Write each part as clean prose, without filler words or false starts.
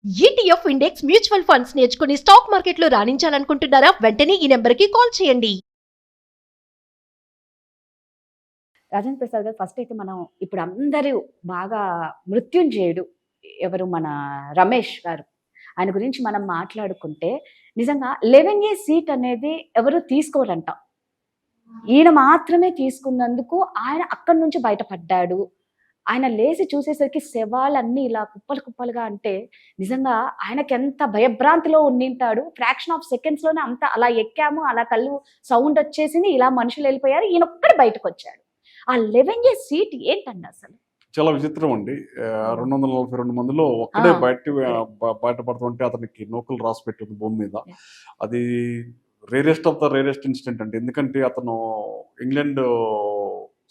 ETF index mutual funds నేర్చుకుని stock మార్కెట్లో రాణించాలనుకుంటున్నారా? వెంటనే ఈ నెంబర్కి కాల్ చేయండి. రాజేంద్ర ప్రసాద్ గారు, ఫస్ట్ అయితే మనం ఇప్పుడు అందరూ బాగా మృత్యుంజయుడు ఎవరు, మన రమేష్ గారు, ఆయన గురించి మనం మాట్లాడుకుంటే నిజంగా 11A సీట్ అనేది ఎవరు తీసుకోరంట. ఈయన మాత్రమే తీసుకున్నందుకు ఆయన అక్కడి నుంచి బయటపడ్డాడు. ఆయన లేచి చూసేసరికి శవాలన్నీ ఇలా కుప్పలు కుప్పలుగా, అంటే నిజంగా ఆయనకి ఎంత భయభ్రాంతిలో ఉండింటాడు. ఫ్రాక్షన్ ఆఫ్ సెకండ్స్ లోనే అంత అలా ఎక్కాము, అలా కళ్ళు సౌండ్ వచ్చేసింది, ఇలా మనుషులు వెళ్ళిపోయారు, ఈయన ఒక్కడు బయటకు వచ్చాడు. ఆ 11A సీట్ ఏంటండి అసలు? చాలా విచిత్రం అండి. 242 మందిలో ఒక్కడే బయటపడుతుంటే అతనికి నూకలు రాసి పెట్టింది భూమి మీద. అది rarest of the rarest incident అండి. ఎందుకంటే అతను ఇంగ్లాండ్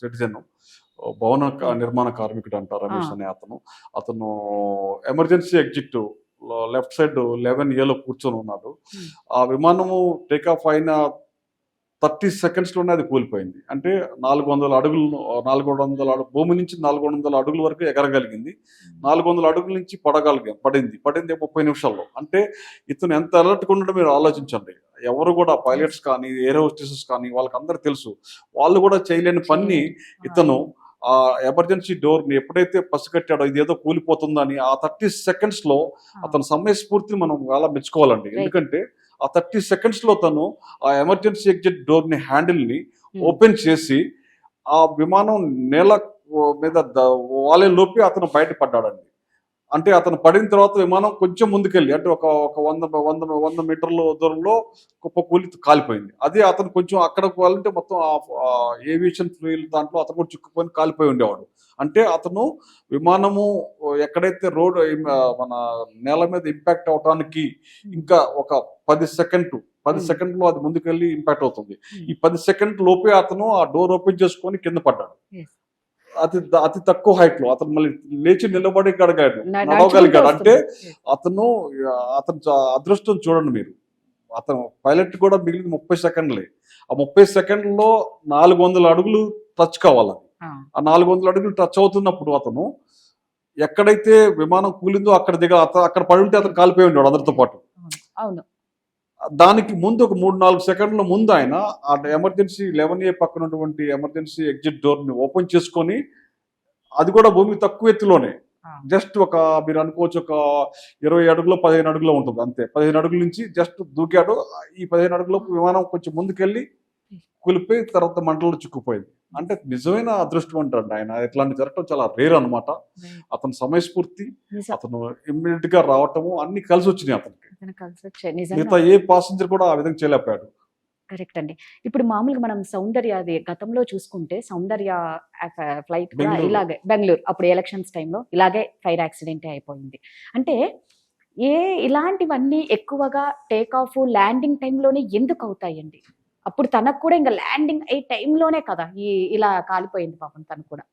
సిటిజన్, భవన నిర్మాణ కార్మికుడు అంటారు రమేష్ అనే అతను ఎమర్జెన్సీ ఎగ్జిట్ లెఫ్ట్ సైడ్ 11Aలో కూర్చొని ఉన్నాడు. ఆ విమానము టేకాఫ్ అయిన 30 సెకండ్స్లోనే అది కూలిపోయింది. అంటే 400 అడుగులు భూమి నుంచి 400 అడుగుల వరకు ఎగరగలిగింది. 400 అడుగుల నుంచి పడింది 30 నిమిషాల్లో. అంటే ఇతను ఎంత అలర్ట్గా ఉండడం మీరు ఆలోచించండి. ఎవరు కూడా పైలట్స్ కానీ, ఎయిర్ హోస్టెసెస్ కానీ, వాళ్ళకి అందరు తెలుసు. వాళ్ళు కూడా చేయలేని పని ఇతను ఆ ఎమర్జెన్సీ డోర్ని ఎప్పుడైతే పసిగట్టాడో ఇదేదో కూలిపోతుందని ఆ 30 సెకండ్స్లో అతని సమయస్ఫూర్తిని మనం చాలా మెచ్చుకోవాలండి. ఎందుకంటే ఆ 30 సెకండ్స్లో తను ఆ ఎమర్జెన్సీ ఎగ్జిట్ డోర్ని హ్యాండిల్ని ఓపెన్ చేసి ఆ విమానం నేల మీద వాలే లోపి అతను బయటపడ్డాడండి. అంటే అతను పడిన తర్వాత విమానం కొంచెం ముందుకెళ్ళి, అంటే ఒక 100 మీటర్ల దూరంలో కుప్ప కూలి కాలిపోయింది. అదే అతను కొంచెం అక్కడ వాళ్ళంటే మొత్తం ఏవియేషన్ ఫ్యూయల్ దాంట్లో అతను కూడా చిక్కుపోయి కాలిపోయి ఉండేవాడు. అంటే అతను విమానము ఎక్కడైతే రోడ్ మన నేల మీద ఇంపాక్ట్ అవటానికి ఇంకా ఒక 10 సెకండ్లో అది ముందుకెళ్ళి ఇంపాక్ట్ అవుతుంది. ఈ 10 సెకండ్ లోపే అతను ఆ డోర్ ఓపెన్ చేసుకొని కింద పడ్డాడు. అతి తక్కువ హైట్ లో అతను మళ్ళీ లేచి నిలబడి నడవగలిగాడు. అంటే అతను అదృష్టం చూడండి మీరు. అతను పైలట్ కూడా మిగిలిన 30 సెకండ్లే. ఆ 30 సెకండ్లో 400 అడుగులు టచ్ కావాలి. ఆ 400 అడుగులు టచ్ అవుతున్నప్పుడు అతను ఎక్కడైతే విమానం కూలిందో అక్కడ పడి ఉంటే అతను కాలిపోయి ఉన్నాడు అందరితో పాటు. దానికి ముందు ఒక 3-4 సెకండ్ల ముందు ఆయన ఆ ఎమర్జెన్సీ 11A పక్కన ఉన్నటువంటి ఎమర్జెన్సీ ఎగ్జిట్ డోర్ ని ఓపెన్ చేసుకొని, అది కూడా భూమి తక్కువ ఎత్తులోనే, జస్ట్ మీరు అనుకోవచ్చు ఒక 20 అడుగులో 15 అడుగులో ఉంటుంది అంతే. 15 అడుగుల నుంచి జస్ట్ దూకాడు. ఈ 15 అడుగులో విమానం కొంచెం ముందుకెళ్ళి కూలిపోయి తర్వాత మంటల్లో చిక్కుపోయింది. అంటే నిజమైన అదృష్టం అంటాడు ఆయన. ఇట్లాంటి జరగటం చాలా రేర్ అనమాట. అతని సమయస్ఫూర్తి, అతను ఇమ్మీడియట్ గా రావటము అన్ని కలిసి వచ్చినాయి అతనికి. మిగతా ఏ పాసెంజర్ కూడా ఆ విధంగా చేయలేకపోయాడు. కరెక్ట్ అండి. ఇప్పుడు మామూలుగా మనం సౌందర్య గతంలో చూసుకుంటే, సౌందర్య ఫ్లైట్ ఇలాగే బెంగళూరు అప్పుడు ఎలక్షన్స్ టైంలో ఇలాగే ఫైర్ యాక్సిడెంట్ అయిపోయింది. అంటే ఇలాంటివన్నీ ఎక్కువగా టేక్ ఆఫ్ ల్యాండింగ్ టైంలోనే ఎందుకు అవుతాయండి? అప్పుడు తనకు కూడా ఇంకా ల్యాండింగ్ అయ్యే టైంలోనే కదా ఇలా కాలిపోయింది పాపం తను కూడా.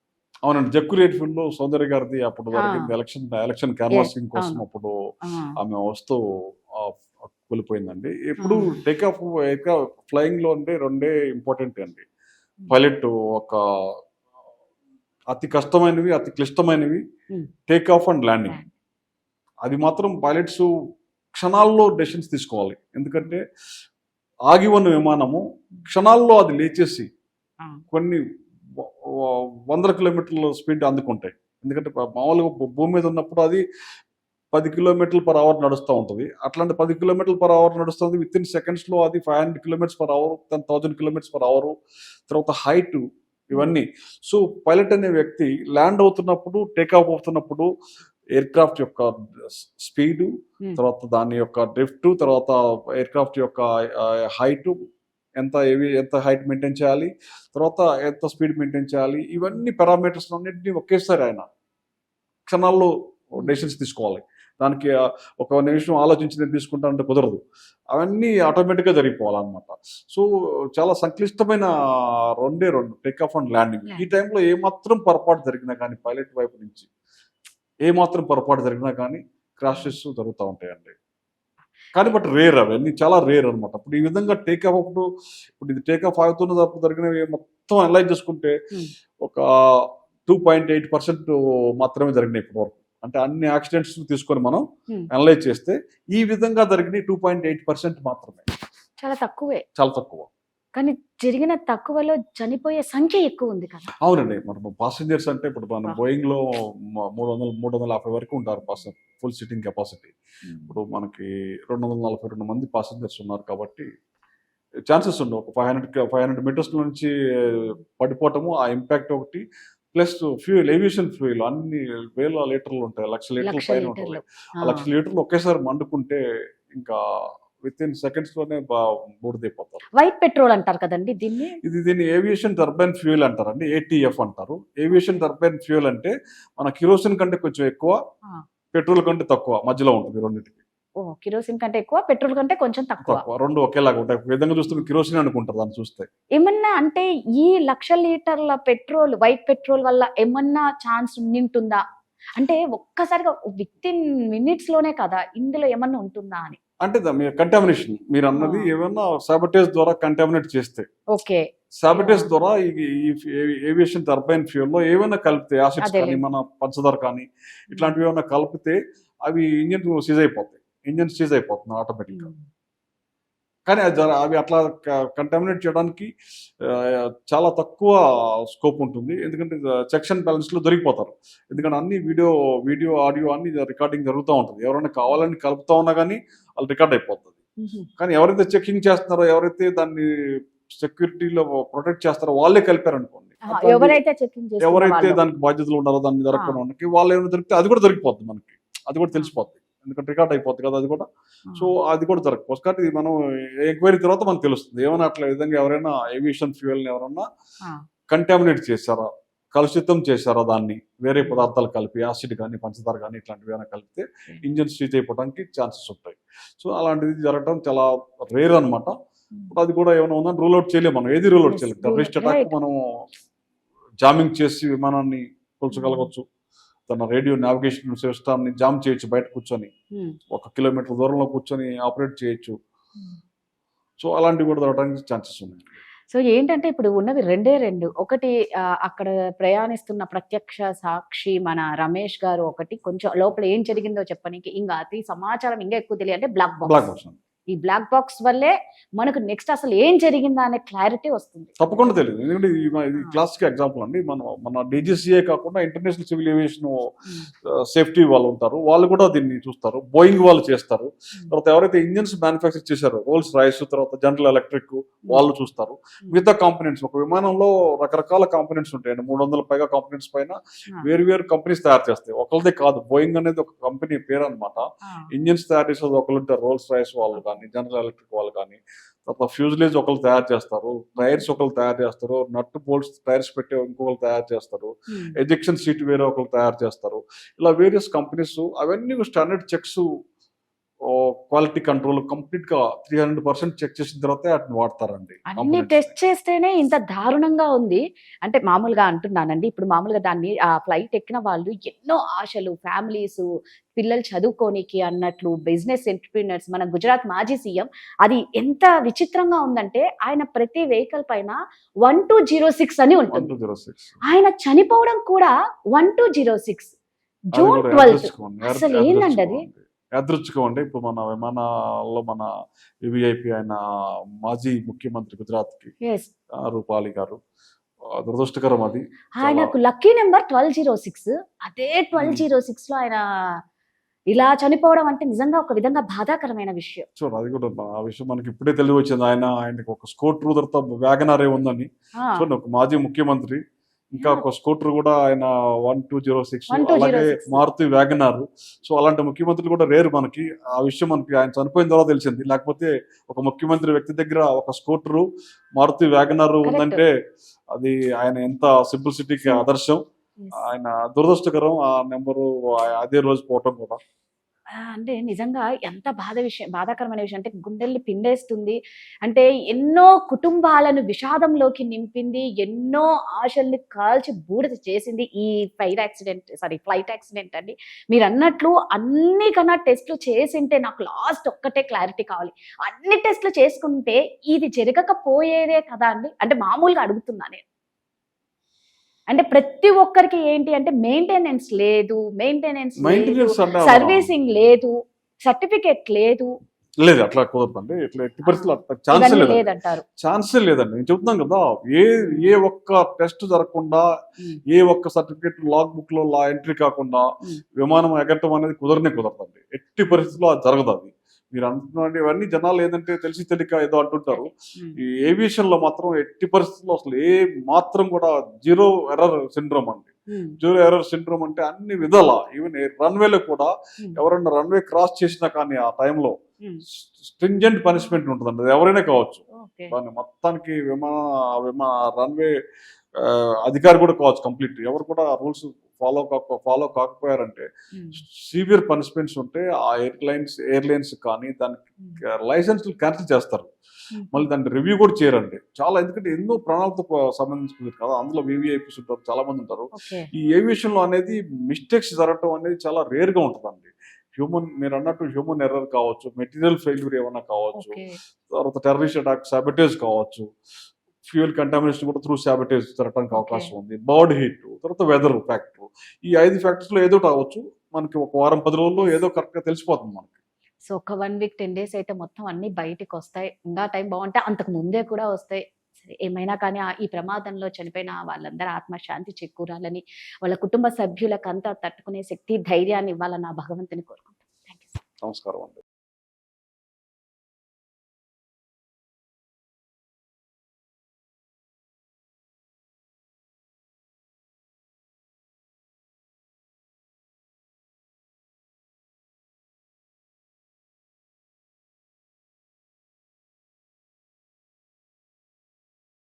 అవునండి, జక్కు రేట్ ఫీల్డ్ లో సౌందర్య గారిది అప్పుడు జరిగింది ఎలక్షన్ క్యాన్వాసింగ్ కోసం. అప్పుడు ఆమె వస్తూ కూలిపోయిందండి. ఎప్పుడు టేక్ ఆఫ్ ఫ్లయింగ్ లో అంటే రెండే ఇంపార్టెంట్ అండి. పైలట్ ఒక అతి కష్టమైనవి, అతి క్లిష్టమైనవి టేక్ ఆఫ్ అండ్ ల్యాండింగ్. అది మాత్రం పైలట్స్ క్షణాల్లో డెసిషన్స్ తీసుకోవాలి. ఎందుకంటే ఆగి ఉన్న విమానము క్షణాల్లో అది లేచేసి కొన్ని 100 కిలోమీటర్ల స్పీడ్ అందుకుంటాయి. ఎందుకంటే మామూలుగా భూమి మీద ఉన్నప్పుడు అది 10 km/h నడుస్తూ ఉంటుంది. అట్లాంటి 10 km/h నడుస్తుంది. విత్ ఇన్ సెకండ్స్లో అది 500 km/h, 10,000 km/h, తర్వాత హైట్, ఇవన్నీ. సో పైలట్ అనే వ్యక్తి ల్యాండ్ అవుతున్నప్పుడు, టేకాఫ్ అవుతున్నప్పుడు ఎయిర్ క్రాఫ్ట్ యొక్క స్పీడు, తర్వాత దాని యొక్క డ్రిఫ్ట్, తర్వాత ఎయిర్ క్రాఫ్ట్ యొక్క హైట్, ఎంత హైట్ మెయింటైన్ చేయాలి, తర్వాత ఎంత స్పీడ్ మెయింటైన్ చేయాలి, ఇవన్నీ పారామీటర్స్ అన్నింటినీ ఒకేసారి ఆయన క్షణాల్లో డెసిషన్స్ తీసుకోవాలి. దానికి ఒక నిమిషం ఆలోచించి తీసుకుంటానంటే కుదరదు. అవన్నీ ఆటోమేటిక్గా జరిగిపోవాలన్నమాట. సో చాలా సంక్లిష్టమైన రెండు టేక్ ఆఫ్ అండ్ ల్యాండింగ్. ఈ టైంలో ఏమాత్రం పొరపాటు జరిగినా కానీ, పైలట్ వైపు నుంచి ఏమాత్రం పొరపాటు జరిగినా కానీ క్రాషెస్ జరుగుతూ ఉంటాయండి. కానీ బట్ రేర్, అవన్నీ చాలా రేర్ అనమాట. ఇప్పుడు ఈ విధంగా టేక్ ఆఫ్ ఇప్పుడు ఇది టేక్ ఆఫ్ అవుతున్నప్పుడు జరిగినవి మొత్తం అనలైజ్ చేసుకుంటే ఒక 2.8% మాత్రమే జరిగినాయి ఇప్పటి వరకు. అంటే అన్ని యాక్సిడెంట్స్ తీసుకొని మనం Hmm. అనలైజ్ చేస్తే ఈ విధంగా జరిగిన 2.8% మాత్రమే, చాలా తక్కువే, చాలా తక్కువ. కానీ జరిగిన తక్కువలో చనిపోయే సంఖ్య ఎక్కువ ఉంది కదా. అవునండి, మనం పాసెంజర్స్ అంటే ఇప్పుడు మన బోయింగ్ లో 350 వరకు ఉంటారు ఫుల్ సిట్టింగ్ కెపాసిటీ. ఇప్పుడు మనకి 242 మంది పాసెంజర్స్ ఉన్నారు కాబట్టి ఛాన్సెస్ ఉండవు. ఒక 500 మీటర్స్ నుంచి పడిపోవటము, ఆ ఇంపాక్ట్ ఒకటి, ప్లస్ ఫ్యూయల్, ఏవియేషన్ ఫ్యూయల్ అన్ని వేల లీటర్లు ఉంటాయి, లక్ష లీటర్ల లక్ష పైన లీటర్లు. ఉంటాయి. ఆ లక్ష లీటర్లు ఒకేసారి మండుకుంటే ఇంకా విత్ ఇన్ సెకండ్స్ లోనే బూడిదైపోతారు. వైట్ పెట్రోల్ అంటారు కదండి దీన్ని. దీన్ని ఏవియేషన్ టర్బైన్ ఫ్యూయల్ అంటారండి, ATF అంటారు. ఏవియేషన్ టర్బైన్ ఫ్యూయల్ అంటే మన కిరోసిన్ కంటే కొంచెం ఎక్కువ, పెట్రోల్ కంటే తక్కువ, మధ్యలో ఉంటుంది రెండింటికి. కిరోసిన్ కంటే ఎక్కువ, పెట్రోల్ కంటే కొంచెం తక్కువ. రెండు ఒకేలాగా ఉంటాయి. ఒక విధంగా చూస్తే కిరోసిన్ అనుకుంటారు దాన్ని చూస్తే. ఏమన్నా అంటే ఈ 1,00,000 లీటర్ల పెట్రోల్, వైట్ పెట్రోల్ వల్ల ఏమన్నా ఛాన్స్ ఉంటుందా? అంటే ఒక్కసారిగా విత్ ఇన్ మినిట్స్ లోనే కదా, ఇందులో ఏమన్నా ఉంటుందా అని. అంటే కంటామినేషన్ మీరు అన్నది ఏమన్నా సాబటేజ్ ద్వారా కంటామినేట్ చేస్తే, ఓకే, సాబటేజ్ ద్వారా ఈ ఏవియేషన్ టర్బైన్ ఫ్యూయల్ లో ఏమైనా కలిపితే, యాసిడ్స్ అదేలే. కానీ మన పంచదార కానీ ఇట్లాంటివి ఏమైనా కలిపితే అవి ఇంజిన్ సీజ్ అయిపోతాయి, ఇంజిన్ సీజ్ అయిపోతుంది ఆటోమేటిక్ గా. కానీ అవి అట్లా కంటామినేట్ చేయడానికి చాలా తక్కువ స్కోప్ ఉంటుంది, ఎందుకంటే చెక్స్ అండ్ బ్యాలెన్స్ లో దొరికిపోతారు. ఎందుకంటే అన్ని వీడియో ఆడియో అన్ని రికార్డింగ్ జరుగుతూ ఉంటుంది. ఎవరైనా కావాలని కలుపుతా ఉన్నా కానీ వాళ్ళు రికార్డ్ అయిపోతుంది. కానీ ఎవరైతే చెకింగ్ చేస్తున్నారో, ఎవరైతే దాన్ని సెక్యూరిటీలో ప్రొటెక్ట్ చేస్తారో వాళ్ళే కలిపారు అనుకోండి, ఎవరైతే చెకింగ్ ఎవరైతే దానికి బాధ్యతలు ఉన్నారో దాన్ని జరగకుండా ఉండకి వాళ్ళు ఏమైనా దొరికితే అది కూడా దొరికిపోతుంది మనకి, అది కూడా తెలిసిపోతుంది, ఎందుకంటే రికార్డ్ అయిపోతుంది కదా అది కూడా. సో అది కూడా జరగకపోవచ్చు. కాబట్టి మనం ఎంక్వైరీ తర్వాత మనకు తెలుస్తుంది ఏమైనా అట్లా విధంగా ఎవరైనా ఏవియేషన్ ఫ్యూయల్ని ఎవరైనా కంటామినేట్ చేశారా, కలుషితం చేశారా, దాన్ని వేరే పదార్థాలు కలిపి, యాసిడ్ కానీ పంచదార కానీ ఇట్లాంటివి ఏమైనా కలిపితే ఇంజిన్ స్విచ్ అయిపోవడానికి ఛాన్సెస్ ఉంటాయి. సో అలాంటిది జరగడం చాలా రేర్ అనమాట. అది కూడా ఏమైనా ఉందని రూల్ అవుట్ చేయలేము మనం, ఏది రూల్ అవుట్ చేయలేము. టెర్రరిస్ట్ అటాక్ మనం జామింగ్ చేసి విమానాన్ని కూల్చగలగవచ్చు, తన రేడియో నావిగేషన్ సిస్టాన్ని జామ్ చేయొచ్చు, బయట కూర్చొని 1 కిలోమీటర్ దూరంలో కూర్చొని ఆపరేట్ చేయొచ్చు. సో అలాంటివి కూడా జరగడానికి ఛాన్సెస్ ఉన్నాయి. సో ఏంటంటే ఇప్పుడు ఉన్నవి రెండు. ఒకటి అక్కడ ప్రయాణిస్తున్న ప్రత్యక్ష సాక్షి మన రమేష్ గారు, ఒకటి కొంచెం లోపల ఏం జరిగిందో చెప్పడానికి ఇంకా అతి సమాచారం ఇంకా ఎక్కువ తెలియాలి అంటే బ్లాక్ బాక్స్. ఈ బ్లాక్ బాక్స్ వల్లే మనకు నెక్స్ట్ అసలు ఏం జరిగిందా అనే క్లారిటీ వస్తుంది. తప్పకుండా తెలియదు, ఎందుకంటే ఇది క్లాసిక్ ఎగ్జాంపుల్ అండి. మన DGCA కాకుండా ఇంటర్నేషనల్ సివిల్ ఏవియేషన్ సేఫ్టీ వాళ్ళు ఉంటారు, వాళ్ళు కూడా దీన్ని చూస్తారు. బోయింగ్ వాళ్ళు చేస్తారు. తర్వాత ఎవరైతే ఇంజిన్స్ మ్యానుఫ్యాక్చర్ చేశారో రోల్స్ రాయిస్, తర్వాత జనరల్ ఎలక్ట్రిక్ వాళ్ళు చూస్తారు. మిగతా కాంపోనెంట్స్, ఒక విమానంలో రకరకాల కాంపోనెంట్స్ ఉంటాయండి, 300 పైగా కాంపోనెంట్స్ పైన వేరు కంపెనీస్ తయారు చేస్తాయి, ఒకరిదే కాదు. బోయింగ్ అనేది ఒక కంపెనీ పేరు అనమాట. ఇంజిన్స్ తయారు చేసేది ఒకరు ఉంటారు, రోల్స్ రాయిస్ వాళ్ళు కానీ, జనరల్ ఎలక్ట్రిక్ వాళ్ళు కానీ. తర్వాత ఫ్యూజ్లేజ్ ఒకరు తయారు చేస్తారు, టైర్స్ ఒకరు తయారు చేస్తారు, నట్ బోల్ట్స్ టైర్స్ పెట్టే ఇంకొకరు తయారు చేస్తారు, ఎజెక్షన్ సీట్ వేరే ఒకరు తయారు చేస్తారు. ఇలా వేరియస్ కంపెనీస్ అవన్నీ standard checks, quality control complete గా 300% చెక్ చేసిన తర్వాత వాటిని వాడతారండి. అన్ని టెస్ట్ చేస్తేనే ఇంత దారుణంగా ఉంది అంటే మామూలుగా అంటున్నానండి. ఇప్పుడు మామూలుగా దాన్ని ఆ ఫ్లైట్ ఎక్కిన వాళ్ళు ఎన్నో ఆశలు, ఫ్యామిలీస్, పిల్లలు చదువుకోనికి అన్నట్లు బిజినెస్ ఎంటర్‌ప్రెన్యూర్స్, మన గుజరాత్ మాజీ సీఎం, అది ఎంత విచిత్రంగా ఉందంటే ఆయన ప్రతి వెహికల్ పైన 1206 అని ఉంటుంది. 1206 ఆయన చనిపోవడం కూడా 1206 జూన్ 12. అసలు ఏందండి అది? యాదృచ్ఛికం అండి. ఇప్పుడు మన విమానాల్లో మన వివిఐపి ఆయన మాజీ ముఖ్యమంత్రి గుజరాత్ కి రూపాలి గారు, దురదృష్టకరం అది. ఆయనకు లక్కీ నెంబర్ 1206. అదే 1206 లో ఆయన ఇలా చనిపోవడం అంటే నిజంగా ఒక విధంగా బాధాకరమైన విషయం. చూడండి, అది కూడా ఆ విషయం మనకి ఇప్పుడే తెలివి వచ్చింది. ఆయనకి ఒక స్కూటర్ తర్వాత వ్యాగనారే ఉందని. చూడండి, ఒక మాజీ ముఖ్యమంత్రి, ఇంకా ఒక స్కూటర్ కూడా ఆయన 1206, అలాగే మారుతి వ్యాగనార్. సో అలాంటి ముఖ్యమంత్రులు కూడా రేరు మనకి. ఆ విషయం మనకి ఆయన చనిపోయిన తర్వాత తెలిసింది. లేకపోతే ఒక ముఖ్యమంత్రి వ్యక్తి దగ్గర ఒక స్కూటరు మారుతి వ్యాగనార్ ఉందంటే అది ఆయన ఎంత సింప్లిసిటీకి ఆదర్శం. ఆయన దురదృష్టకరం ఆ నెంబరు అదే రోజు పోవటం కూడా. అంటే నిజంగా ఎంత బాధాకరమైన విషయం అంటే గుండెల్ని పిండేస్తుంది. అంటే ఎన్నో కుటుంబాలను విషాదంలోకి నింపింది, ఎన్నో ఆశల్ని కాల్చి బూడిద చేసింది ఈ ఫ్లైట్ యాక్సిడెంట్ అండి. మీరు అన్నట్లు అన్ని కన్నా టెస్ట్లు చేసింటే, నాకు లాస్ట్ ఒక్కటే క్లారిటీ కావాలి, అన్ని టెస్ట్లు చేసుకుంటే ఇది జరగకపోయేదే కదా అండి. అంటే మామూలుగా అడుగుతున్నా నేను. అంటే ప్రతి ఒక్కరికి ఏంటి అంటే మెయింటెనెన్స్ లేదు, మెయింటెనెన్స్ అంటే సర్వీసింగ్ లేదు, సర్టిఫికెట్ లేదు, లేదు, అట్లా కుదరదండి. ఇట్లా ఎట్టి పరిస్థితులు ఛాన్సే ఇవన్నీ లేదండి. లేదంటారు. ఛాన్సే లేదండి. నేను చెప్తున్నాను కదా, ఏ ఒక్క టెస్ట్ జరగకుండా, ఏ ఒక్క సర్టిఫికేట్ లాగ్ బుక్ లో ఎంట్రీ కాకుండా విమానం ఎగరటం అనేది కుదరదండి. ఎట్టి పరిస్థితుల్లో అది జరగదు. అది మీరు అంటున్నాండి, ఇవన్నీ జనాలు ఏంటంటే తెలిసి తెలియక ఏదో అంటుంటారు. ఈ ఏవియేషన్ లో మాత్రం ఎట్టి పరిస్థితుల్లో అసలు ఏ మాత్రం కూడా జీరో ఎర్రర్ సిండ్రోమ్ అండి. జీరో ఎర్రర్ సిండ్రోమ్ అంటే అన్ని విధాల, ఈవెన్ రన్వేలో కూడా ఎవరైనా రన్వే క్రాస్ చేసినా కానీ ఆ టైంలో స్ట్రింజెంట్ పనిష్మెంట్ ఉంటుందండి. అది ఎవరైనా కావచ్చు, దాన్ని మొత్తానికి రన్వే అధికారి కూడా కావచ్చు. కంప్లీట్ ఎవరు కూడా రూల్స్ ఫాలో కాకపోయారంటే సివియర్ పనిష్మెంట్స్ ఉంటే ఆ ఎయిర్లైన్స్ కానీ దానికి లైసెన్స్ క్యాన్సిల్ చేస్తారు. మళ్ళీ దాన్ని రివ్యూ కూడా చేయరండి. చాలా, ఎందుకంటే ఎన్నో ప్రాణాలతో సంబంధించుకుంది కదా, అందులో వివిఐపీస్ ఉంటారు, చాలా మంది ఉంటారు. ఈ ఏవియేషన్ లో అనేది మిస్టేక్స్ జరగడం అనేది చాలా రేర్ గా ఉంటుందండి. మీరు అన్నట్టు హ్యూమన్ ఎర్రర్ కావచ్చు, మెటీరియల్ ఫెయిల్యూర్ ఏమైనా కావచ్చు, తర్వాత టెర్రరిస్ట్ అటాక్, సాబటేజ్ కావచ్చు, ఫ్యూయల్ కంటామినేషన్ కూడా త్రూ సాబటేజ్ జరగడానికి అవకాశం ఉంది, బర్డ్ హీట్, తర్వాత వెదర్ ఫ్యాక్టర్. ఈ 5 ఫ్యాక్టర్స్ లో ఏదో అవ్వచ్చు. మనకి ఒక వారం 10 రోజుల్లో ఏదో కరెక్ట్ గా తెలిసిపోతుంది మనకి. సో ఒక 1 వీక్ 10 days అయితే మొత్తం అన్ని బయటికి వస్తాయి. ఇంకా టైం బాగుంటే అంతకు ముందే కూడా వస్తాయి. సరే, ఏమైనా కానీ ఈ ప్రమాదంలో చనిపోయిన వాళ్ళందరూ ఆత్మశాంతి చేకూరాలని, వాళ్ళ కుటుంబ సభ్యులకు అంతా తట్టుకునే శక్తి, ధైర్యాన్ని ఇవ్వాలని ఆ భగవంతుని కోరుకుంటాం. Thank you. నమస్కారం అండి.